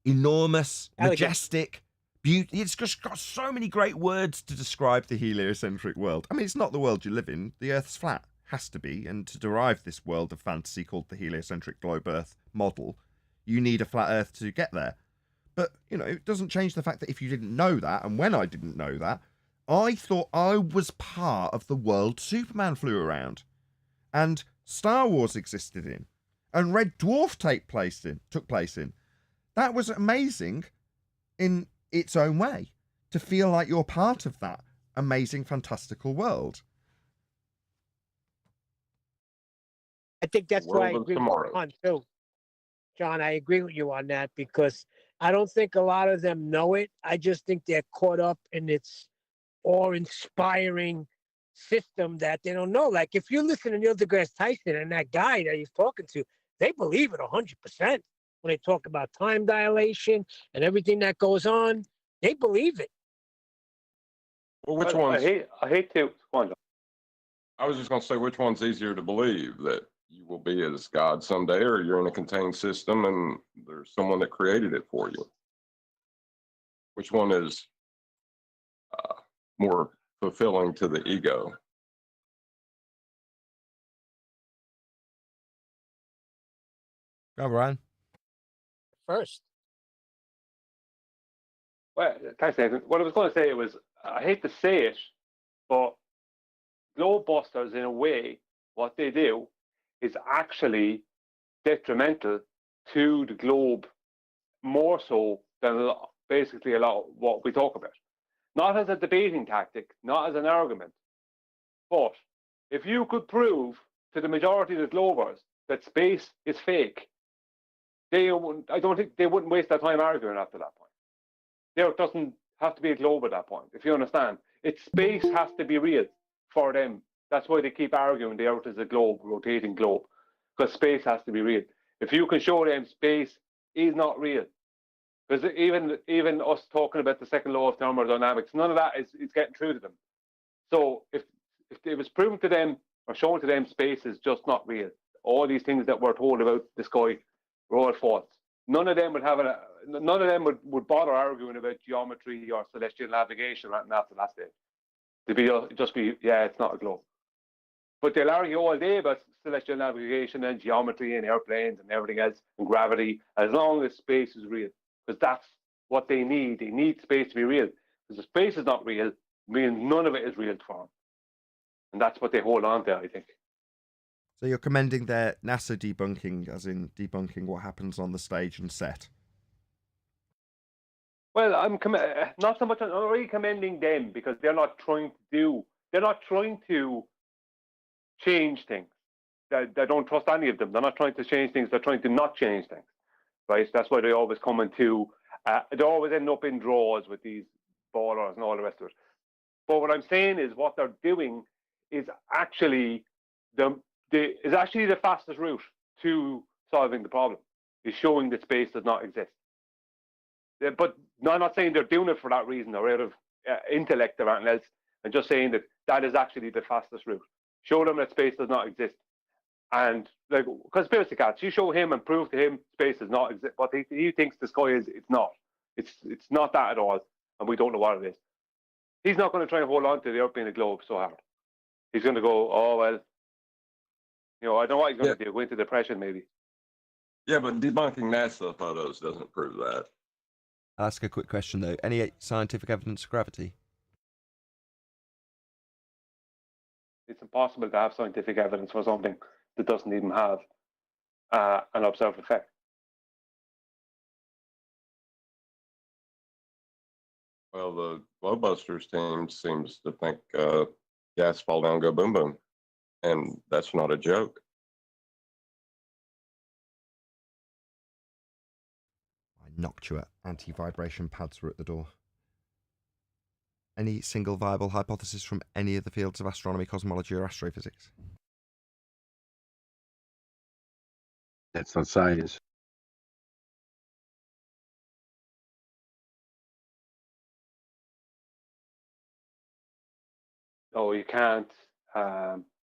enormous, majestic. It's just got so many great words to describe the heliocentric world. I mean, it's not the world you live in. The Earth's flat. Has to be. And to derive this world of fantasy called the heliocentric globe Earth model, you need a flat Earth to get there. But, you know, it doesn't change the fact that if you didn't know that, and when I didn't know that, I thought I was part of the world Superman flew around. And Star Wars existed in. And Red Dwarf took place in. That was amazing in its own way. To feel like you're part of that amazing, fantastical world. I think that's why I agree with you on too. John, I agree with you on that because I don't think a lot of them know it. I just think they're caught up in its awe-inspiring system that they don't know. Like if you listen to Neil deGrasse Tyson and that guy that he's talking to, they believe it 100% when they talk about time dilation and everything that goes on. They believe it. Well, which Well, one's? I hate to. Go on, John. I was just going to say, which one's easier to believe, that you will be as God someday, or you're in a contained system and there's someone that created it for you? Which one is more fulfilling to the ego? Go, Ryan. First. Well, thanks, Nathan. What I was going to say was, I hate to say it, but globe busters, in a way, what they do is actually detrimental to the globe, more so than basically a lot of what we talk about. Not as a debating tactic, not as an argument, but if you could prove to the majority of the globers that space is fake, I don't think they wouldn't waste their time arguing after that point. There doesn't have to be a globe at that point, if you understand. Space has to be real for them. That's why they keep arguing the Earth is a globe, rotating globe, because space has to be real. If you can show them space is not real, because even us talking about the second law of thermodynamics, none of that is getting through to them. So if it was proven to them or shown to them space is just not real, all these things that we're told about the sky were all false. None of them would bother arguing about geometry or celestial navigation right after that stage. Yeah, it's not a globe. But they'll argue all day about celestial navigation and geometry and airplanes and everything else and gravity, as long as space is real. Because that's what they need. They need space to be real. Because if space is not real, means none of it is real for them. And that's what they hold on to, I think. So you're commending their NASA debunking, as in debunking what happens on the stage and set? Well, not so much. I'm really commending them because they're not trying to change things. They don't trust any of them. They're not trying to change things. They're trying to not change things, right? That's why they always come into. They always end up in draws with these ballers and all the rest of it. But what I'm saying is, what they're doing is actually the fastest route to solving the problem. Is showing that space does not exist. But no, I'm not saying they're doing it for that reason or out of intellect or anything else. I'm just saying that is actually the fastest route. Show them that space does not exist. And like conspiracy cats, you show him and prove to him space does not exist. What he thinks the sky is, it's not. It's not that at all. And we don't know what it is. He's not going to try and hold on to the Earth being a globe so hard. He's going to go, oh, well, I don't know what he's going to do. Go into depression maybe. Yeah, but debunking NASA photos doesn't prove that. I'll ask a quick question, though. Any scientific evidence of gravity? It's impossible to have scientific evidence for something that doesn't even have an observed effect. Well, the Globebusters team seems to think gas fall down, go boom, boom. And that's not a joke. I knocked you at anti-vibration pads were at the door. Any single viable hypothesis from any of the fields of astronomy, cosmology, or astrophysics? That's not science. No, you can't.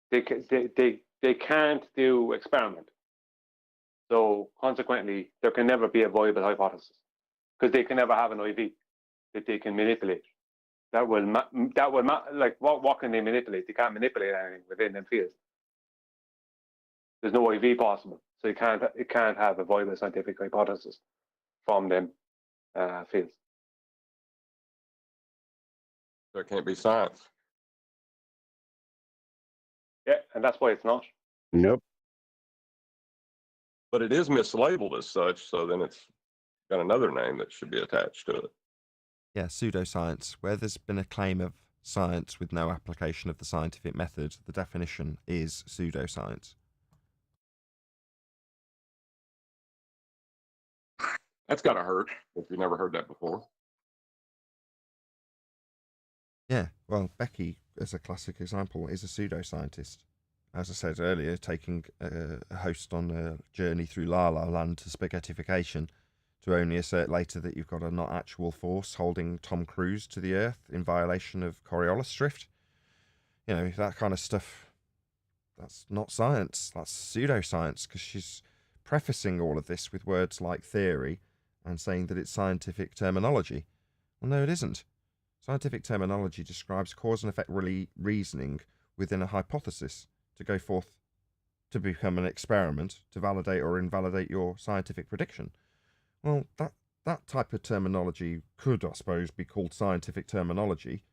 They can't do experiment. So consequently, there can never be a viable hypothesis because they can never have an IV that they can manipulate. Like what can they manipulate? They can't manipulate anything within them fields. There's no IV possible, so it can't have a viable scientific hypothesis from them fields. There can't be science. Yeah, and that's why it's not. Nope. But it is mislabeled as such, so then it's got another name that should be attached to it. Yeah, pseudoscience. Where there's been a claim of science with no application of the scientific method, the definition is pseudoscience. That's gotta hurt if you never heard that before. Yeah, well, Becky, as a classic example, is a pseudoscientist. as I said earlier, taking a host on a journey through La La Land to spaghettification, to only assert later that you've got a not actual force holding Tom Cruise to the Earth in violation of Coriolis drift. You know, that kind of stuff, that's not science. That's pseudoscience, because she's prefacing all of this with words like theory and saying that it's scientific terminology. Well, no, it isn't. Scientific terminology describes cause and effect reasoning within a hypothesis to go forth to become an experiment to validate or invalidate your scientific prediction. Well, that type of terminology could, I suppose, be called scientific terminology,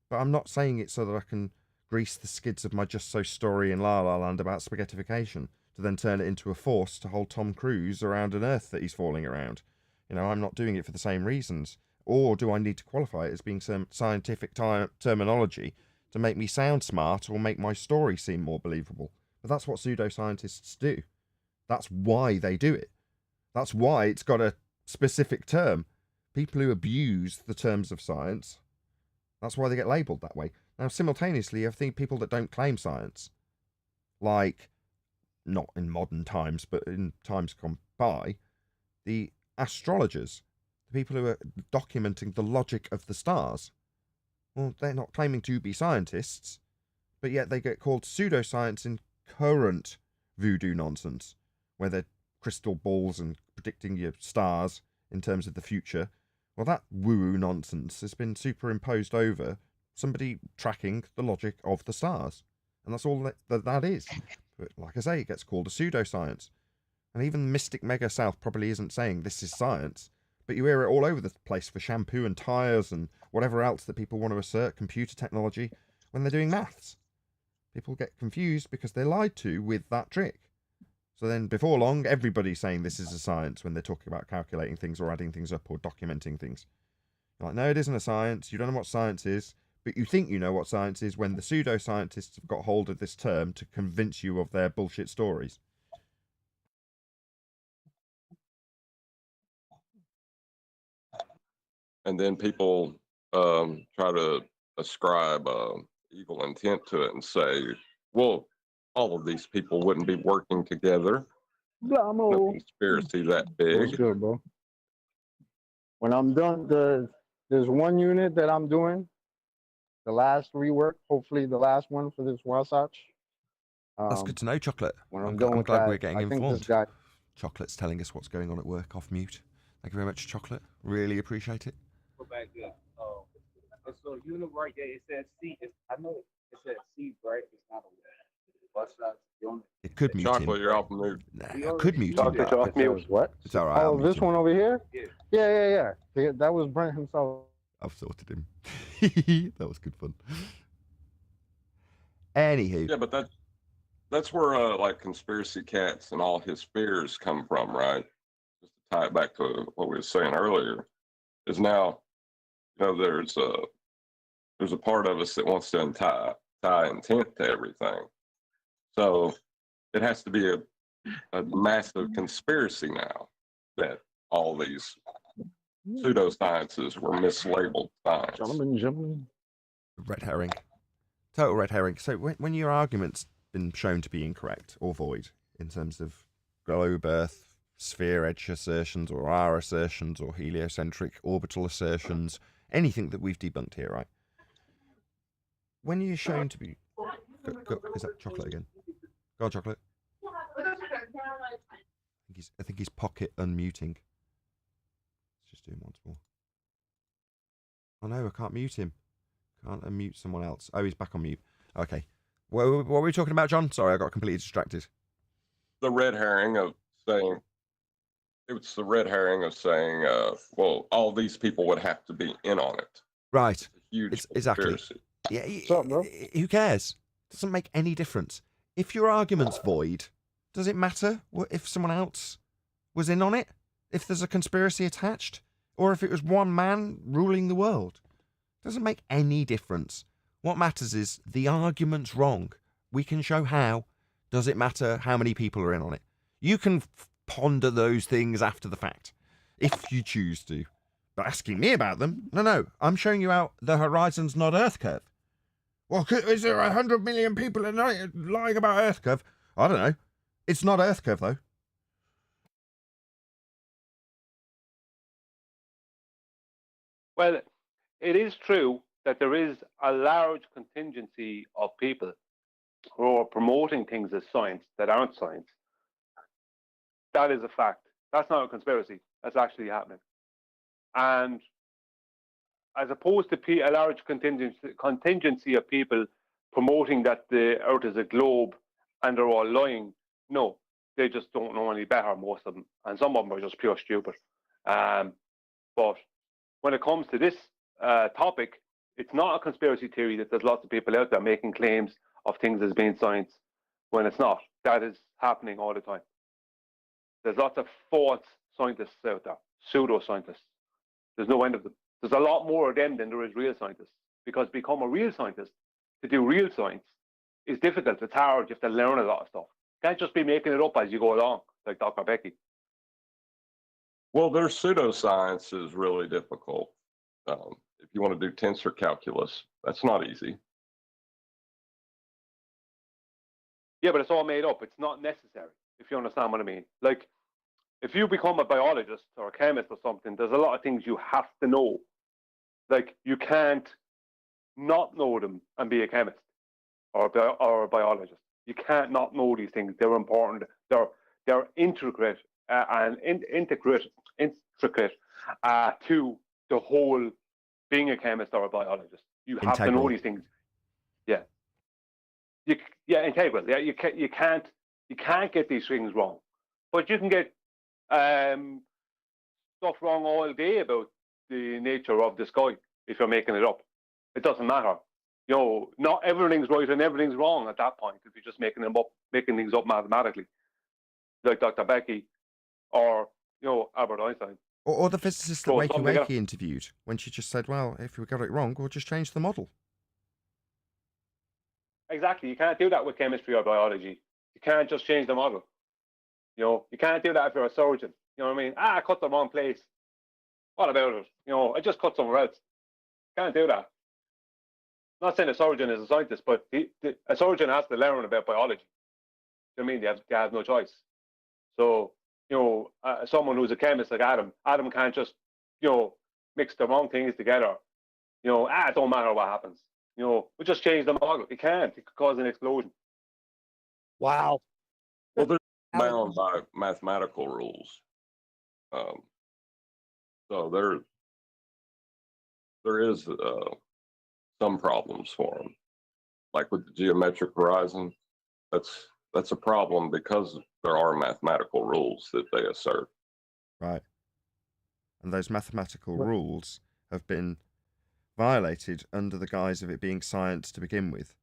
but I'm not saying it so that I can grease the skids of my Just So story in La La Land about spaghettification to then turn it into a force to hold Tom Cruise around an Earth that he's falling around. You know, I'm not doing it for the same reasons. Or do I need to qualify it as being some scientific terminology to make me sound smart or make my story seem more believable? But that's what pseudoscientists do. That's why they do it. That's why it's got a specific term. People who abuse the terms of science, that's why they get labelled that way. Now, simultaneously, I think people that don't claim science, like, not in modern times, but in times gone by, the astrologers, the people who are documenting the logic of the stars, well, they're not claiming to be scientists, but yet they get called pseudoscience in current voodoo nonsense, where they're crystal balls and predicting your stars in terms of the future. Well, that woo-woo nonsense has been superimposed over somebody tracking the logic of the stars. And that's all that is. But like I say, it gets called a pseudoscience. And even Mystic Mega South probably isn't saying this is science, but you hear it all over the place for shampoo and tyres and whatever else that people want to assert, computer technology, when they're doing maths. People get confused because they're lied to with that trick. So then before long, everybody's saying this is a science when they're talking about calculating things or adding things up or documenting things. You're like, no, it isn't a science. You don't know what science is, but you think you know what science is when the pseudoscientists have got hold of this term to convince you of their bullshit stories. And then people try to ascribe evil intent to it and say, well, all of these people wouldn't be working together. No conspiracy that That's big. good, bro. When I'm done, there's one unit that I'm doing, the last rework, hopefully the last one for this Wasatch. That's good to know, Chocolate. When I'm done with glad that, we're getting I think informed. this guy. Chocolate's telling us what's going on at work off mute. Thank you very much, Chocolate. Really appreciate it. Go back there. And so unit right there, it says C. I know it says C, right? It's not a Wasatch unit. It could mute Chocolate, him. you're off mute. Nah, I could mute him. Chocolate off mute. What? It's all right. Oh, this one over here? Yeah. Yeah. That was Brent himself. I've sorted him. That was good fun. Anywho. Yeah, but that's where like conspiracy cats and all his fears come from, right? Just to tie it back to what we were saying earlier, is now, you know, there's a part of us that wants to tie intent to everything. So it has to be a massive conspiracy now that all these pseudosciences were mislabeled science. Gentlemen. Red herring. Total red herring. So when your argument's been shown to be incorrect or void in terms of globe Earth, sphere edge assertions or our assertions or heliocentric orbital assertions, anything that we've debunked here, right? When you're shown to be... is that Chocolate again? Go on, Chocolate. I think he's pocket unmuting. Let's just do him once more. Oh no, I can't mute him. Can't unmute someone else. Oh, he's back on mute. Okay. What were we talking about, John? Sorry, I got completely distracted. The red herring of saying, it's the red herring of saying, well, all these people would have to be in on it. Right. It's a huge Exactly. conspiracy. Yeah. What's up, bro? Who cares? Doesn't make any difference. If your argument's void, does it matter if someone else was in on it? If there's a conspiracy attached? Or if it was one man ruling the world? Doesn't make any difference. What matters is the argument's wrong. We can show how. Does it matter how many people are in on it? You can ponder those things after the fact, if you choose to. But asking me about them? No. I'm showing you out the horizon's not Earth curve. Well, is there 100 million people lying about Earth curve? I don't know. It's not Earth curve, though. Well, it is true that there is a large contingency of people who are promoting things as science that aren't science. That is a fact. That's not a conspiracy. That's actually happening. And as opposed to a large contingency of people promoting that the Earth is a globe and they're all lying, no, they just don't know any better, most of them. And some of them are just pure stupid. But when it comes to this topic, it's not a conspiracy theory that there's lots of people out there making claims of things as being science when it's not. That is happening all the time. There's lots of false scientists out there, pseudo-scientists. There's no end of them. There's a lot more of them than there is real scientists, because to become a real scientist, to do real science, is difficult. It's hard. You have to learn a lot of stuff. You can't just be making it up as you go along, like Dr. Becky. Well, their pseudoscience is really difficult. If you want to do tensor calculus, that's not easy. Yeah, but it's all made up. It's not necessary, if you understand what I mean. Like, if you become a biologist or a chemist or something, there's a lot of things you have to know. Like, you can't not know them and be a chemist or a biologist. You can't not know these things. They're important. They're intricate and intricate to the whole being a chemist or a biologist. You have to know these things. Yeah. Integral. Yeah, you can't get these things wrong, but you can get stuff wrong all day about the nature of the sky if you're making it up. It doesn't matter. You know, not everything's right and everything's wrong at that point if you're just making things up mathematically, like Dr. Becky or Albert Einstein. Or the physicist that Wakey interviewed, when she just said, well, if we got it wrong, we'll just change the model. Exactly. You can't do that with chemistry or biology. You can't just change the model. You can't do that if you're a surgeon. You know what I mean? I cut the wrong place. What about it? I just cut somewhere else. Can't do that. I'm not saying a surgeon is a scientist, but a surgeon has to learn about biology. You know what I mean? They have no choice. So, someone who's a chemist like Adam can't just, mix the wrong things together. It don't matter what happens. We just change the model. It can't. It could cause an explosion. Wow. Well, they're bound by mathematical rules. So there is some problems for them. Like with the geometric horizon, that's a problem because there are mathematical rules that they assert. Right. And those mathematical rules have been violated under the guise of it being science to begin with.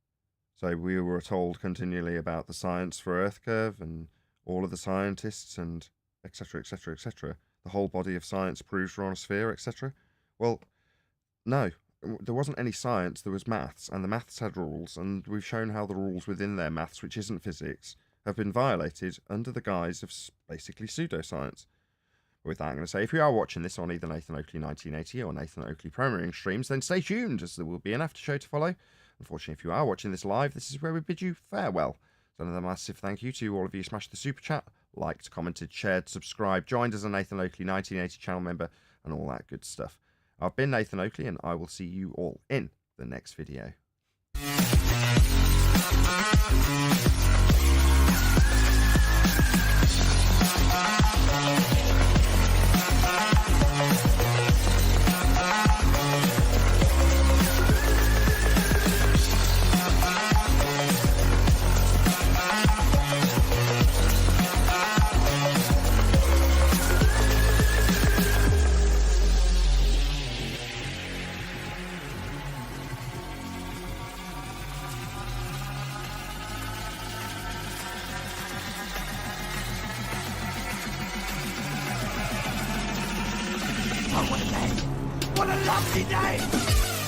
So we were told continually about the science for Earth curve and all of the scientists and etc., etc., etc. The whole body of science proves we're on a sphere, etc. Well, no, there wasn't any science, there was maths, and the maths had rules, and we've shown how the rules within their maths, which isn't physics, have been violated under the guise of basically pseudoscience. With that, I'm going to say, if you are watching this on either Nathan Oakley 1980 or Nathan Oakley Premiering streams, then stay tuned, as there will be an after show to follow. Unfortunately, if you are watching this live, this is where we bid you farewell. So another massive thank you to all of you who smashed the super chat, liked, commented, shared, subscribed, joined as a Nathan Oakley 1980 channel member, and all that good stuff. I've been Nathan Oakley, and I will see you all in the next video. What a lovely day!